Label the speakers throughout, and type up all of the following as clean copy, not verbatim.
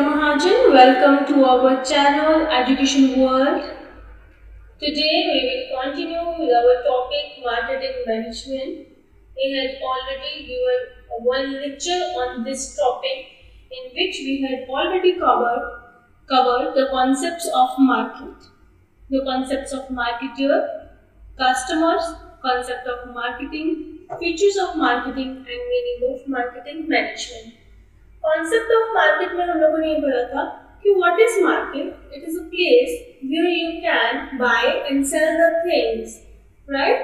Speaker 1: Ritika Mahajan. Welcome to our channel Education World. Today we will continue with our topic marketing management. We had already given one lecture on this topic in which we had already covered the concepts of market, the concepts of marketer, customers, concept of marketing, features of marketing and meaning of marketing management. Concept of market में हम लोगों ने ये पढ़ा था कि what is market. It is a place where you can buy and sell the things, right.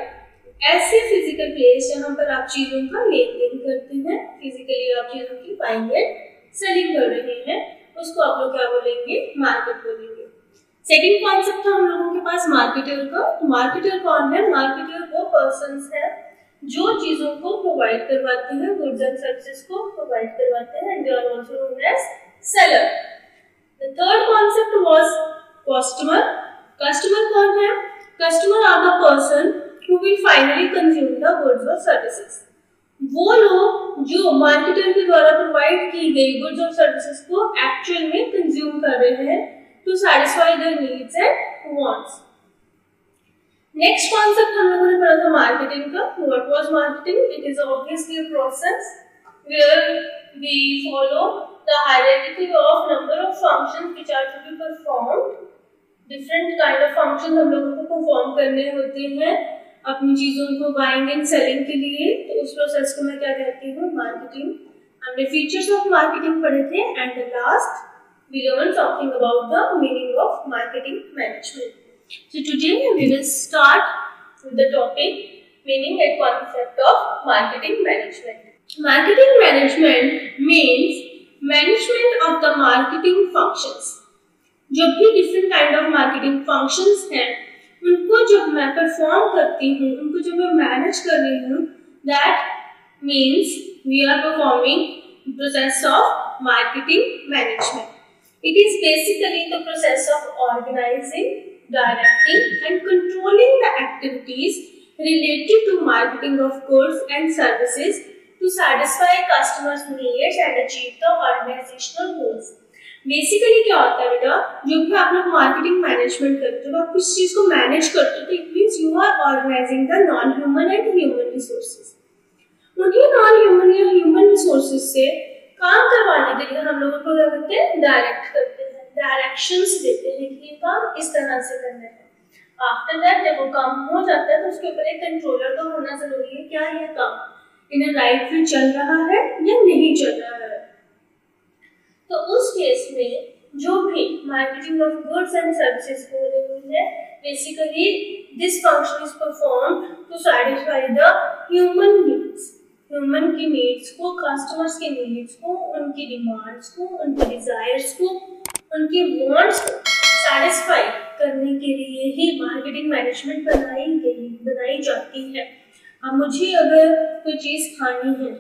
Speaker 1: ऐसे physical place जहां पर आप चीजों का लेन देन करते हैं, फिजिकली आप चीजों की बाइंग एंड सेलिंग कर रहे हैं, उसको आप लोग क्या बोलेंगे, मार्केट बोलेंगे. सेकंड कॉन्सेप्ट था हम लोगों के पास मार्केटर का. तो मार्केटर कौन है? मार्केटर वो पर्संस है जो चीजों को प्रोवाइड करवाते हैं, गुड्स एंड सर्विसेज को प्रोवाइड करवाते हैं, and they are also known as seller. The third concept was customer. Customer कौन है? Customer are the person who will finally consume the goods और सर्विसेज. वो लोग जो मार्केटर के द्वारा प्रोवाइड की गई गुड्स और सर्विसेज को एक्चुअल में कंज्यूम कर रहे हैं to satisfy their needs and wants. Next concept हम लोगों ने पढ़ा था मार्केटिंग का. What was marketing? It is obviously a process where we follow the hierarchy of number of functions which are to be performed. Different kind of functions हम लोगों को perform करने होते हैं अपनी चीजों को बाइंग एंड सेलिंग के लिए. तो उस प्रोसेस को मैं क्या कहती हूँ? मार्केटिंग. हमने फीचर्स ऑफ मार्केटिंग पढ़े थे and the last we learn something about the meaning of marketing management. So today we will start with the topic meaning and concept of marketing management. Marketing management means management of the marketing functions. जो भी different kind of marketing functions हैं, उनको जब मैं perform करती हूँ, उनको जब मैं manage कर रही हूँ, that means we are performing the process of marketing management. It is basically the process of organizing, directing and controlling the activities related to marketing of goods and services to satisfy customers' needs and achieve the organizational goals. Basically क्या होता है बेटा, जो भी आप लोग marketing management करते हो, जब आप किसी चीज को मैनेज करते हो तो it means you are organizing the non human and human resources. उन्हीं नॉन ह्यूमन या ह्यूमन रिसोर्सेज से काम करवाने के लिए हम लोगों को क्या करते हैं? डायरेक्ट करते हैं, डायरेक्शंस देते हैं कि ये काम इस तरह से करना है. आफ्टर दैट जब वो काम हो जाता है तो उसके ऊपर एक कंट्रोलर तो होना जरूरी है. क्या ये काम इन राइट वे चल रहा है या नहीं चल रहा है. तो उस केस में जो भी marketing of goods and services हो रही है, basically this function is perform to satisfy the human needs. Human की नीड्स को, कस्टमर्स के नीड्स को, उनकी डिमांड्स को, उनकी डिजायर्स को, उनके वांट्स को सैटिस्फाई करने के लिए ही मार्केटिंग मैनेजमेंट बनाई जाती है. अब मुझे अगर कोई चीज़ खानी है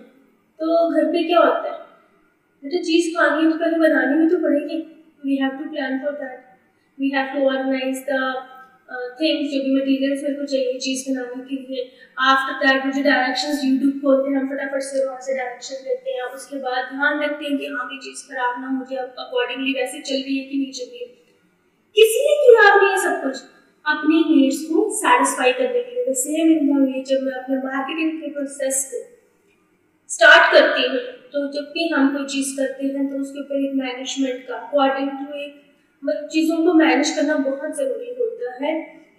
Speaker 1: तो घर पे क्या होता है, मुझे चीज़ खानी है तो पहले बनानी भी तो पड़ेगी. We have to plan for that, we have to organize the things, जो भी मटीरियल्स मेरे को चाहिए चीज़ बनाने के लिए. आफ्टर दैट मुझे डायरेक्शंस यूट्यूब खोलते हैं, हम फटाफट से वहाँ से डायरेक्शन लेते हैं. उसके बाद ध्यान रखते हैं कि हाँ, ये चीज़ खराब ना हो जाए, अकॉर्डिंगली वैसे चल रही है कि नहीं चल रही है. किसने किया आपने ये सब कुछ? अपनी नीड्स को सैटिस्फाई करने के लिए. सेम इन द वे जब मैं अपने मार्केटिंग के प्रोसेस को स्टार्ट करती हूँ, तो जब भी हम कोई चीज़ करते हैं तो उसके ऊपर एक मैनेजमेंट का, अकॉर्डिंग टू एक चीज़ों को मैनेज करना बहुत ज़रूरी होता है.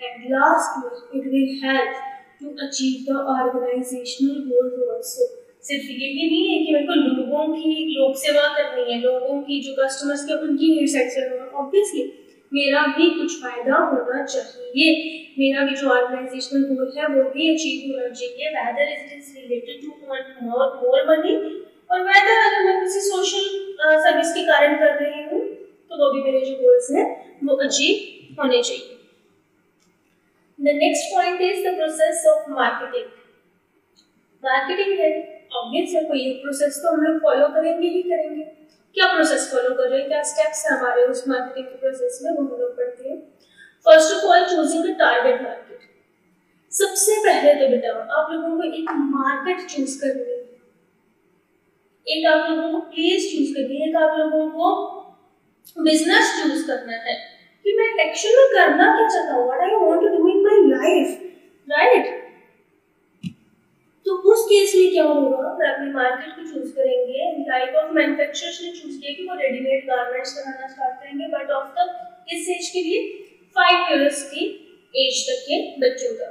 Speaker 1: एंड लास्ट में it will help to achieve the organizational goals also. सिर्फ यही नहीं है कि मेरे को लोगों की लोक सेवा करनी है, लोगों की जो कस्टमर्स के उनकी नीड्स सेट करना है. ऑब्वियसली मेरा भी कुछ फायदा होना चाहिए, मेरा भी जो ऑर्गेनाइजेशनल गोल है वो भी अचीव होना चाहिए. Whether it is related to earn more money और वेदर अगर मैं किसी सोशल सर्विस के कारण कर रही हूँ तो वो भी मेरे जो गोल्स हैं वो अचीव होने चाहिए. The next point is the process of marketing. Marketing है, ऑब्वियस है, कोई एक प्रोसेस तो हम लोग फॉलो करेंगे ही करेंगे. क्या प्रोसेस फॉलो कर रहे हैं, क्या स्टेप्स हैं हमारे उस मार्केटिंग के प्रोसेस में, वो हम लोग पढ़ते हैं. First of all choosing a target market. सबसे पहले तो बेटा आप लोगों को एक मार्केट चूज करनी है, एक आप लोगों को प्लेस चूज करनी है, एक आप लोगों को बिजनेस चूज करना है कि मैं एक्चुअली में करना क्या चाहता हूँ, what I want to do in my life, right. तो उस केस में क्या होगा, मैं अपनी मार्केट को चूज करेंगे। टाइप ऑफ मैन्युफैक्चरर्स ने चूज किया कि वो रेडीमेड गारमेंट्स बनाना स्टार्ट करेंगे, बट ऑफ द किस एज के लिए, 5 इयर्स की एज तक के बच्चों का।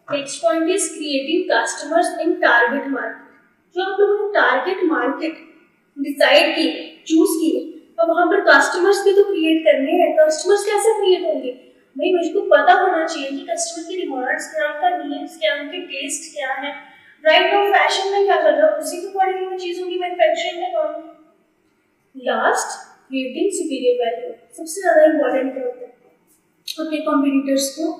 Speaker 1: Next point is creating customers in target market. जो आप लोगों ने टारगेट मार्केट डिसाइड की, चूज की, अब वहां पर कस्टमर्स भी तो क्रिएट करने हैं। कस्टमर्स कैसे क्रिएट होंगे भाई, मुझको पता होना चाहिए कि कस्टमर की डिमांड्स क्या, उनका नीड्स क्या, उनके टेस्ट क्या है, राइट। नाउ फैशन में क्या चल रहा है, उसी के अकॉर्डिंग में चीजों की मैन्युफैक्चरिंग में कौन। Last, creating superior value. सबसे ज्यादा इंपॉर्टेंट क्या होता है, अपने कॉम्पिटिटर्स को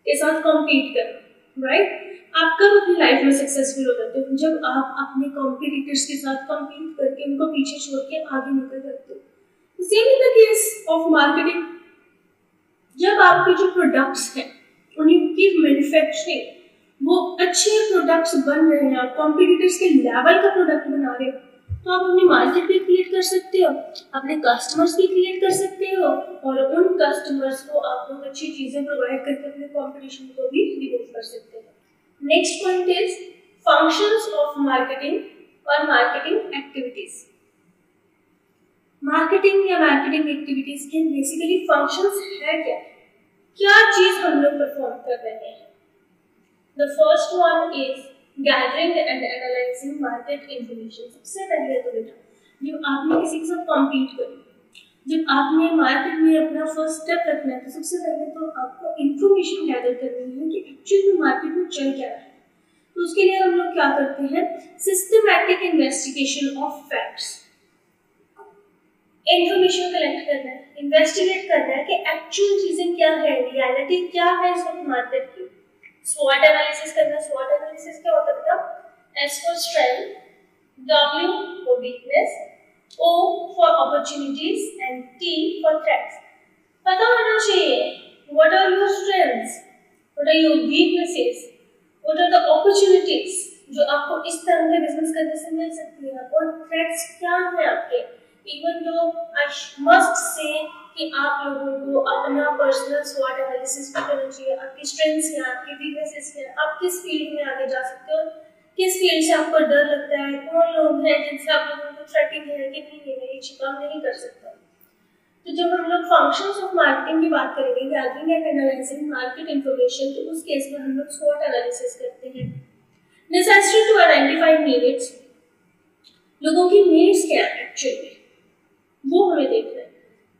Speaker 1: के साथ कॉम्पीट करना, राइट। आप कब अपनी लाइफ में सक्सेसफुल हो जाते हो, जब आप अपने कॉम्पिटिटर्स के साथ कॉम्पीट करके उनको पीछे छोड़ के आगे निकल जाते हो। Same in the case of marketing, जब आपके जो प्रोडक्ट्स हैं उनकी मैन्युफैक्चरिंग वो अच्छे प्रोडक्ट्स बन रहे हैं, आप कॉम्पिटिटर्स के लेवल का प्रोडक्ट बना रहे हो, तो आप अपनी मार्केट भी क्रिएट कर सकते हो, अपने कस्टमर्स भी क्रिएट कर सकते हो, और उन कस्टमर्स को आप लोग अच्छी चीजें प्रोवाइड करके अपने कंपटीशन को भी रिमूव कर सकते हो। Next point is functions of marketing और मार्केटिंग एक्टिविटीज। मार्केटिंग या मार्केटिंग एक्टिविटीज के बेसिकली फंक्शंस है क्या, क्या चीज हम लोग परफॉर्म कर रहे हैं। The first one is gathering and analyzing market information। सबसे पहले तो बेटा, जब आपने किसी के साथ कॉम्पीट करना, जब आपने मार्केट में अपना फर्स्ट स्टेप रखना है, तो सबसे पहले तो आपको इंफॉर्मेशन गैदर करनी है कि एक्चुअली में मार्केट में चल क्या रहा है। तो उसके लिए हम लोग क्या करते हैं, systematic investigation of facts. Information collect करना है, इन्वेस्टिगेट करना है कि एक्चुअल चीजें क्या है, रियलिटी क्या है इस वक्त मार्केट की। SWOT एनालिसिस करना। SWOT एनालिसिस क्या होता है बेटा, S for strength, W for weakness, O for opportunities and T for threats। पता होना चाहिए what are your strengths, what are your weaknesses, what are the opportunities जो आपको इस तरह के बिजनेस करने से मिल सकती है, और थ्रेट्स क्या है आपके। Even though I must say कि आप लोगों को अपना पर्सनल SWOT एनालिसिस भी करना चाहिए, आपकी स्ट्रेंथ्स क्या, आपकी वीकनेसेस क्या, आप किस फील्ड में आगे जा सकते हो, किस फील्ड से आपको डर लगता है, कौन लोग हैं जिनसे आप लोगों को थ्रेटिंग है कि नहीं मैं ये काम नहीं कर सकता। तो जब हम लोग फंक्शंस ऑफ मार्केटिंग की बात करेंगे, gathering and analysing market information, तो उस केस में हम लोग SWOT एनालिसिस करते हैं। नेसेसिटी टू आइडेंटिफाई नीड्स, लोगों की नीड्स क्या है एक्चुअली वो हमें देखना है।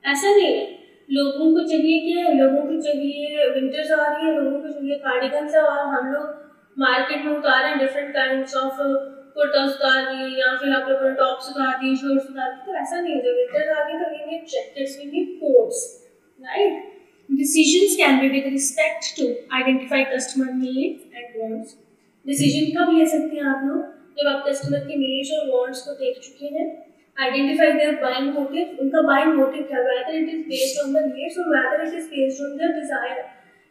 Speaker 1: ऐसा नहीं है लोगों को चाहिए क्या है, लोगों को चाहिए विंटर्स आ रही है, लोगों को चाहिए कार्डिगन्स है, और हम लोग मार्केट में उतार रहे हैं डिफरेंट काइंड्स ऑफ कुर्ता उतार दिए, या फिर आप लोगों ने टॉप्स उतार दिए, शर्ट्स उतार दिए। तो ऐसा नहीं है, जब विंटर्स आ रही है तो we need jackets, we need coats, right. Decisions can be with respect to identify customer needs and wants। Decision कब ले सकते हैं आप लोग, जब आप कस्टमर के नीड्स और वांट्स को देख चुके हैं, आइडेंटिफाई देयर बाइंग मोटिव, उनका बाइंग मोटिव क्या, whether it is based on the needs और whether it is based on their desire.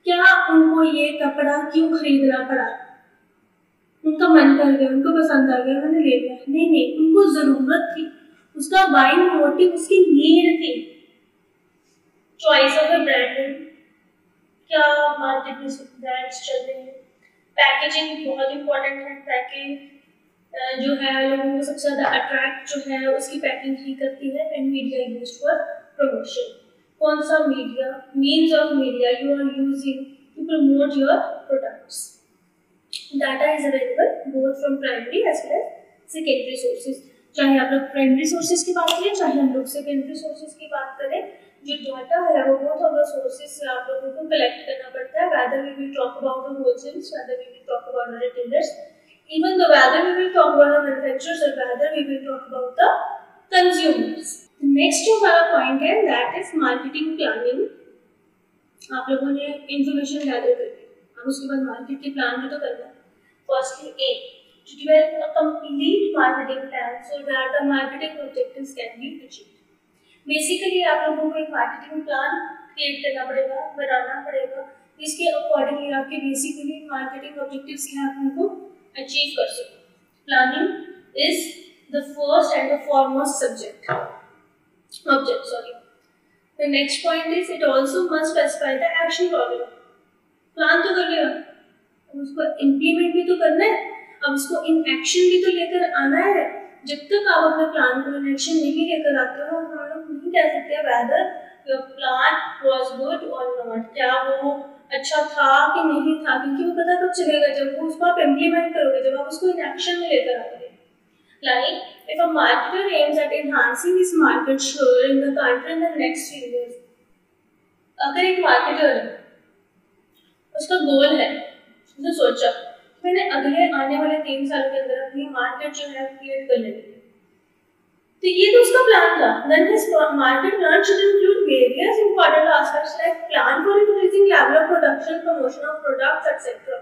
Speaker 1: क्या उनको ये कपड़ा क्यों खरीदना पड़ा, उनका मन कर गया, उनको पसंद आ गया, उन्होंने ले लिया, नहीं, उनको जरूरत थी, उसका बाइंग मोटिव उसकी नीड थी। चॉइस ऑफ अ ब्रांडिंग, क्या मार्केट में ब्रांड्स चल रहे हैं। पैकेजिंग बहुत इंपॉर्टेंट है, पैकिंग जो है लोगों को सबसे ज्यादा अट्रैक्ट जो है उसकी पैकिंग ही करती है। And media used for promotion, कौन सा media, means of media you are using to promote your products. Data is available both from primary as well as secondary sources. चाहे आप लोग प्राइमरी सोर्सेज की बात करें, चाहे हम लोग सेकेंडरी सोर्सेज की बात करें, जो डाटा है वो बहुत ऑफ द सोर्सेज से आप लोगों को कलेक्ट करना पड़ता है। Whether we will talk about the wholesalers, whether we will talk about the retailers, even though whether we will talk about the manufacturers or whether we will talk about the consumers। Next जो हमारा point है that is marketing planning. आप लोगों ने information gather करके अब उसके बाद मार्केट के प्लान भी तो करना है। Firstly A to develop a complete marketing plan so that the marketing objectives can be achieved। Basically आप लोगों को एक मार्केटिंग प्लान क्रिएट करना पड़ेगा, बनाना पड़ेगा, इसके अकॉर्डिंगली आपके बेसिकली मार्केटिंग ऑब्जेक्टिव्स क्या आप उनको अचीव कर सको। Planning is the first and the foremost object. The next point is it also must specify the action program. Plan तो कर लिया, अब उसको इम्प्लीमेंट भी तो करना है, अब उसको इन एक्शन भी तो लेकर आना है। जब तक आप अपने प्लान को इन एक्शन नहीं लेकर आते हो, हम लोग नहीं कह सकते whether your plan was good or not, क्या वो अच्छा था कि नहीं था, क्योंकि वो पता कब चलेगा जब वो उसको आप इम्प्लीमेंट करोगे, जब आप उसको इन एक्शन में लेकर आओगे। Like if a marketer aims at enhancing his market share in the country in the next 3 years, अगर एक मार्केटर उसका गोल है, उसने सोचा मैंने अगले आने वाले 3 साल के अंदर अपनी मार्केट जो है क्रिएट कर लेनी है, तो ये तो उसका प्लान था। Then his market plan should include various important aspects like plan for increasing level of production, promotion of products, etc.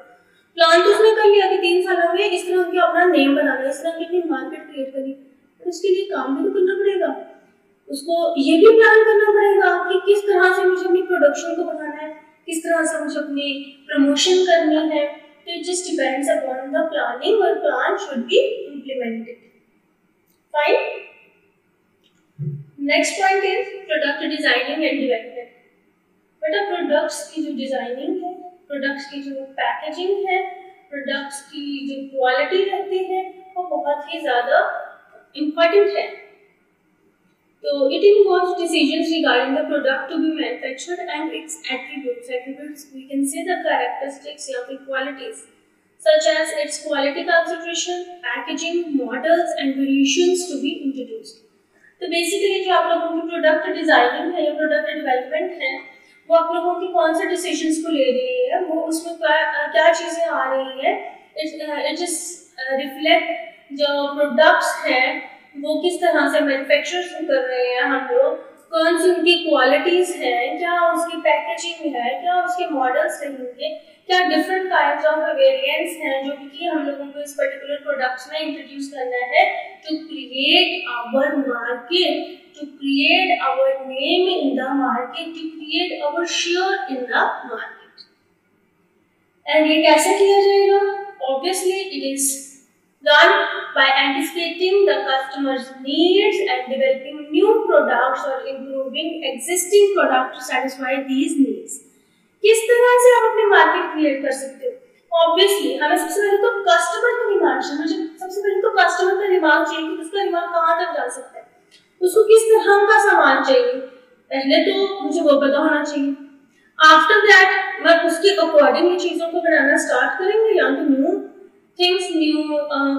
Speaker 1: Plan तो उसने कर लिया कि 3 सालों में इस तरह की अपना नेम बनाना, इस तरह की अपनी मार्केट क्रिएट करनी, तो उसके लिए काम भी तो करना पड़ेगा। उसको ये भी प्लान करना पड़ेगा कि किस तरह से मुझे अपनी प्रोडक्शन को बढ़ाना है, किस तरह से मुझे अपनी प्रमोशन करनी है। तो it just depends upon the planning और plan should be implemented. Fine. Next point is product designing and development. बेटा प्रोडक्ट्स की जो डिजाइनिंग है, प्रोडक्ट्स की जो पैकेजिंग है, प्रोडक्ट्स की जो क्वालिटी रहती है, वो बहुत ही ज़्यादा इम्पोर्टेंट है। तो it involves decisions regarding the product to be manufactured and its attributes. Attributes we can say the characteristics या फिर qualities such as its quality concentration, packaging, models and variations to be introduced. तो basically जो आप लोगों की product designing है या product development है, वो आप लोगों की कौन से डिसीजंस को ले रही है, वो उसमें क्या चीज़ें आ रही है, इट इज रिफ्लेक्ट जो प्रोडक्ट्स हैं वो किस तरह से मैन्युफैक्चर कर रहे हैं हम लोग, कौन सी उनकी क्वालिटीज़ हैं, क्या उसकी पैकेजिंग है, क्या उसके मॉडल्स रहेंगे, क्या डिफरेंट काइंड्स ऑफ वेरिएंट्स हैं जो कि हम लोगों को इस पर्टिकुलर प्रोडक्ट्स में इंट्रोड्यूस करना है to create our market, to create our name in the market, to create our share in the market. And ये कैसे किया जाएगा? Obviously, it is done by anticipating the customer's needs and developing new products or improving existing products to satisfy these needs. किस तरह से आप अपनी market create कर सकते हो? Obviously, हमें सबसे पहले तो कस्टमर की डिमांड चाहिए। मुझे सबसे पहले तो कस्टमर का दिमाग चाहिए कि उसका दिमाग कहाँ तक जा सकता है, उसको किस तरह का सामान चाहिए, पहले तो मुझे वो पता होना चाहिए। आफ्टर दैट मैं उसके अकॉर्डिंग चीज़ों को बनाना स्टार्ट करेंगे, या तो न्यू थिंग्स, न्यू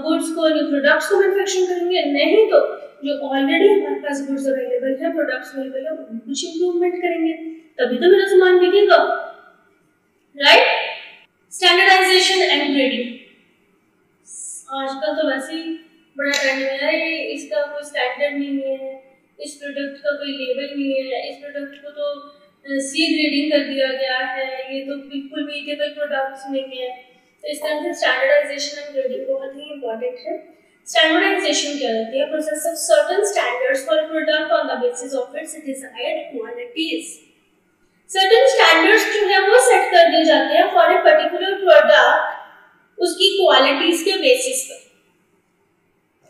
Speaker 1: गुड्स को, न्यू प्रोडक्ट्स को मैन्युफैक्चरिंग करेंगे, नहीं तो जो ऑलरेडी हमारे पास गुड्स अवेलेबल है, प्रोडक्ट्स अवेलेबल है, उनमें कुछ इम्प्रूवमेंट करेंगे, तभी तो मेरा सामान बिकेगा, राइट। स्टैंडर्डाइजेशन एंड ग्रेडिंग आजकल तो वैसे ही बड़ा ट्रेंड में है, इसका कोई स्टैंडर्ड नहीं है, इस प्रोडक्ट का कोई लेबल नहीं है, इस प्रोडक्ट को तो सी ग्रेडिंग कर दिया गया है, ये तो बिल्कुल भी ईटेबल प्रोडक्ट्स नहीं है। तो इस तरह से स्टैंडर्डाइजेशन एंड ग्रेडिंग बहुत ही इंपॉर्टेंट है। स्टैंडर्डाइजेशन क्या होती है? Process of certain standards for product on the basis of its desired qualities. Certain standards जो है वो सेट कर दिए जाते हैं फॉर ए पर्टिकुलर प्रोडक्ट, उसकी क्वालिटीज के बेसिस पर।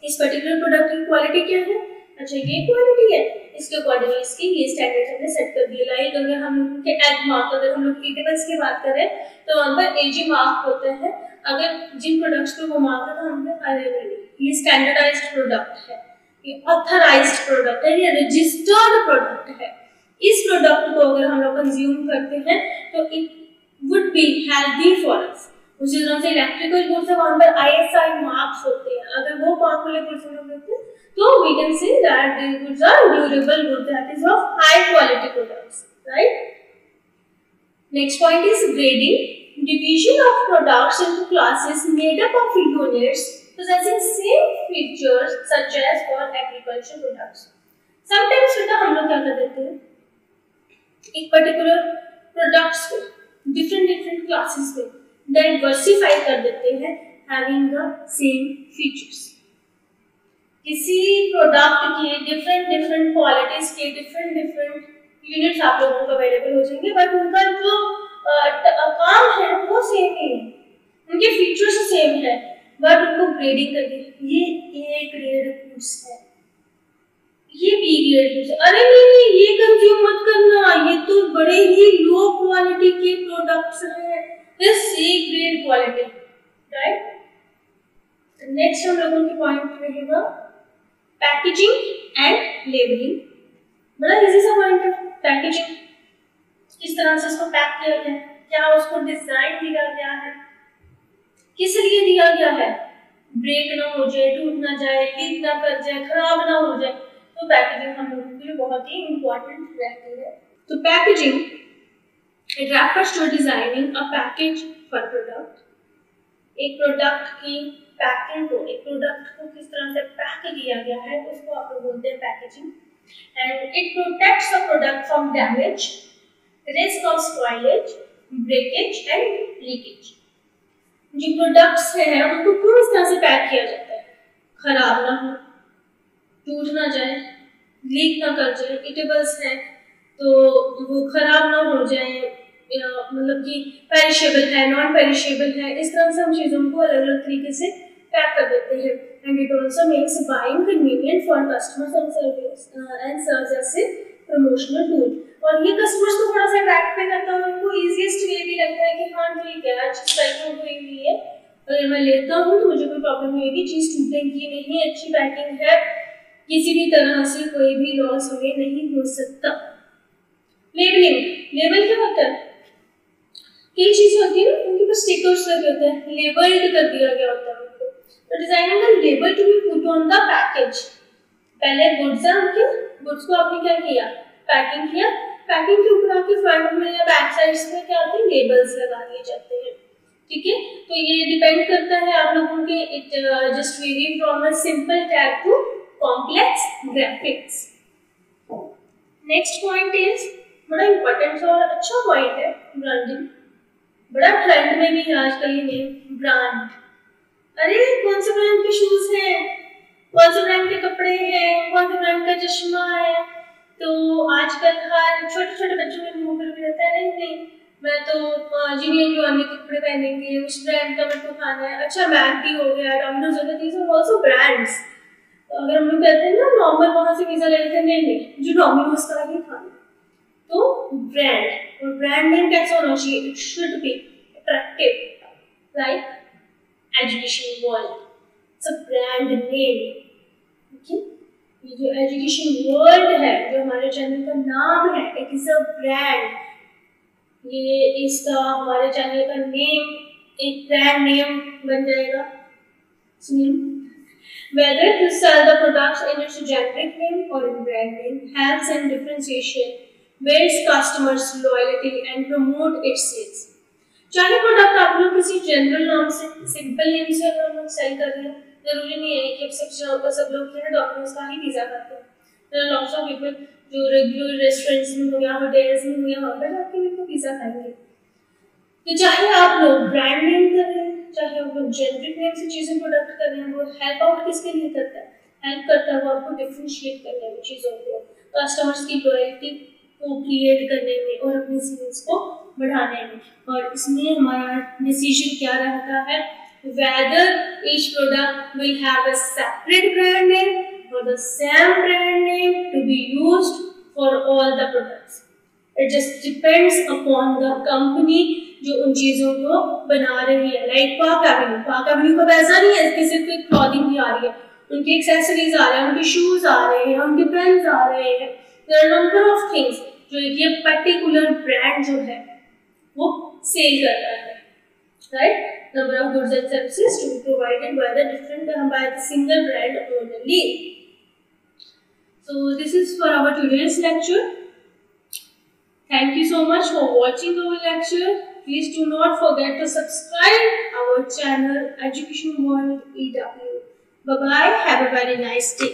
Speaker 1: इस पर्टिकुलर प्रोडक्ट की क्वालिटी क्या है? अच्छा ये क्वालिटी है, इसके अकॉर्डिंग इसकी ये स्टैंडर्ड हमने सेट कर दिए। लाइक अगर हम लोग के एग मार्क, अगर हम लोग ईटेबल्स की बात करें तो वहाँ पर एजी मार्क होते हैं, अगर जिन प्रोडक्ट्स पे वो मार्क है तो हम लोग अरे ये स्टैंडर्डाइज्ड प्रोडक्ट है, ये ऑथराइज्ड प्रोडक्ट है, ये रजिस्टर्ड प्रोडक्ट है। इस प्रोडक्ट को अगर हम लोग कंज्यूम करते हैं तो it would be healthy for us. उसी तरह से इलेक्ट्रिकल गुड्स है, वहाँ पर ISI मार्क्स होते हैं, अगर वो मार्क वाले गुड्स हम लोग देखते हैं तो we can say that these goods are durable goods, that is of high quality products, right? Next point is grading, division of products into classes made up of units possessing same features such as for agriculture products. Sometimes बेटा हम लोग क्या कर देते हैं, एक particular products को different classes में डाइवर्सिफाई कर देते हैं, हैविंग द सेम फीचर्स। किसी प्रोडक्ट की डिफरेंट क्वालिटीज के डिफरेंट यूनिट्स आप लोगों को अवेलेबल हो जाएंगे, बट उनका जो काम है वो सेम ही है, उनके फीचर्स सेम है, बट उनको ग्रेडिंग करके ये A ग्रेड गुड्स है, ये बी ग्रेड, अरे नहीं ये कंज्यूम मत करना, ये तो बड़े ही लो क्वालिटी के प्रोडक्ट्स हैं, ये C grade quality, right. Next हम लोगों के पॉइंट रहेगा पैकेजिंग एंड लेबलिंग। बड़ा इजी सा पॉइंट है, पैकेजिंग किस तरह से उसको पैक किया गया है, क्या उसको डिजाइन दिया गया है, किस लिए दिया गया है, ब्रेक ना हो जाए, टूट ना जाए, लीक ना कर जाए, खराब ना हो जाए, तो पैकेजिंग हम लोगों के लिए बहुत ही इंपॉर्टेंट रहती है। तो packaging it refers to designing a package for product, एक प्रोडक्ट की पैकिंग को, एक प्रोडक्ट को किस तरह से पैक किया गया है उसको आप लोग बोलते हैं packaging. And it protects the product from damage, risk of spoilage, breakage and leakage. जो प्रोडक्ट्स हैं उनको क्यों इस तरह से पैक किया जाता है, खराब ना हो, टूट ना जाए, लीक ना कर जाए, इटेबल्स हैं तो वो खराब ना हो जाए, मतलब कि पेरिशेबल है, नॉन पेरिशेबल है, इस तरह से हम चीज़ों को अलग अलग तरीके से पैक कर देते हैं। And it also makes buying convenient for customers and service and serves as a promotional tool. और ये कस्टमर्स को थोड़ा सा अट्रैक्ट भी करता है, उनको ईजीएस्ट वे भी लगता है कि हाँ ठीक है, अच्छी पैकिंग हुई हुई है, अगर मैं लेता हूँ तो मुझे कोई प्रॉब्लम नहीं होगी, चीज़ टूटेगी नहीं, अच्छी पैकिंग है, किसी भी तरह से कोई भी लॉस हमें नहीं हो सकता। लेबलिंग, लेबल क्या होता है, कई चीजें होती है ना उनके पास स्टिकर्स लगे होते हैं, लेबल्ड कर दिया गया होता है उनको, तो डिजाइनिंग का label to be put on the package. पहले गुड्स है उनके, गुड्स को आपने क्या किया, पैकिंग किया, पैकिंग के ऊपर आपके फ्रंट में या बैक साइड्स में क्या होते हैं, लेबल्स लगा दिए जाते हैं, ठीक है। तो ये डिपेंड करता है आप लोगों के, it just vary from a simple tag to complex graphics. Next point is बड़ा इंपॉर्टेंट और अच्छा पॉइंट है, ब्रांडिंग। बड़ा ट्रेंड में भी आजकल ये नेम ब्रांड, अरे कौन से ब्रांड के शूज हैं, कौन से ब्रांड के कपड़े हैं, कौन से ब्रांड का चश्मा है, तो आजकल हर छोटे छोटे बच्चों के मुंह पर भी रहता है नहीं नहीं मैं तो जीनियर जॉनी के कपड़े पहनेंगे, उस ब्रांड का मेरे को खाना है, अच्छा मैगी हो गया, डोमिनोज हो गया, दीज आर आल्सो ब्रांड्स। अगर हम लोग कहते हैं ना नॉर्मल वहां से पिज्जा ले लेते हैं, नहीं जो डोमिनोज का ही खाना, तो ब्रांड, और ब्रांड नेम कैसा होना चाहिए, it should be attractive like education world, it's a brand name, okay. ये जो एजुकेशन वर्ल्ड है, जो हमारे चैनल का नाम है, इट इज अ ब्रांड, ये इसका हमारे चैनल का नेम एक ब्रांड नेम बन जाएगा। Whether to sell the products in its generic name or in brand name helps in differentiation, builds customers loyalty and promote its sales। चाहे product आप लोग किसी जनरल नाम से, सिंपल नेम से अगर हम लोग सेल कर रहे हैं, जरूरी नहीं है कि सब लोग डॉक्टर्स का ही पिज्जा खाते हैं, there are lots of people जो रेगुलर रेस्टोरेंट्स में हो या होटल्स में हो या वहाँ पर जाके भी तो पिज्जा खाएंगे। तो चाहे आप लोग ब्रांड नेम कर रहे हैं, चाहे आप लोग जेनरिक नेम से चीजें प्रोडक्ट कर रहे हैं, वो हेल्प आउट किसके लिए करता है, हेल्प करता है वो आपको डिफरेंशिएट करने में, चीजों को कस्टमर्स की लॉयल्टी को क्रिएट करने में और अपनी सेल्स को बढ़ाने में। और इसमें हमारा डिसीजन क्या रहता है, whether each product will have a separate brand name or the same brand name to be used for all the products. It just depends upon the company जो उन चीजों को बना रही है। लाइक पाक एवेन्यू का वैसा नहीं है कि सिर्फ एक क्लॉथिंग ही आ रही है, उनकी एक्सेसरीज आ रहे हैं, उनके शूज आ रहे हैं, उनके पेन्स आ रहे हैं, there are number of things जो ये पर्टिकुलर ब्रांड जो है वो सेल करता है, right. Number of goods and services to be provided by the different by the single brand only. So this is for our today's lecture. Thank you so much for watching our lecture. Please do not forget to subscribe our channel Education World EW. Bye bye. Have a very nice day.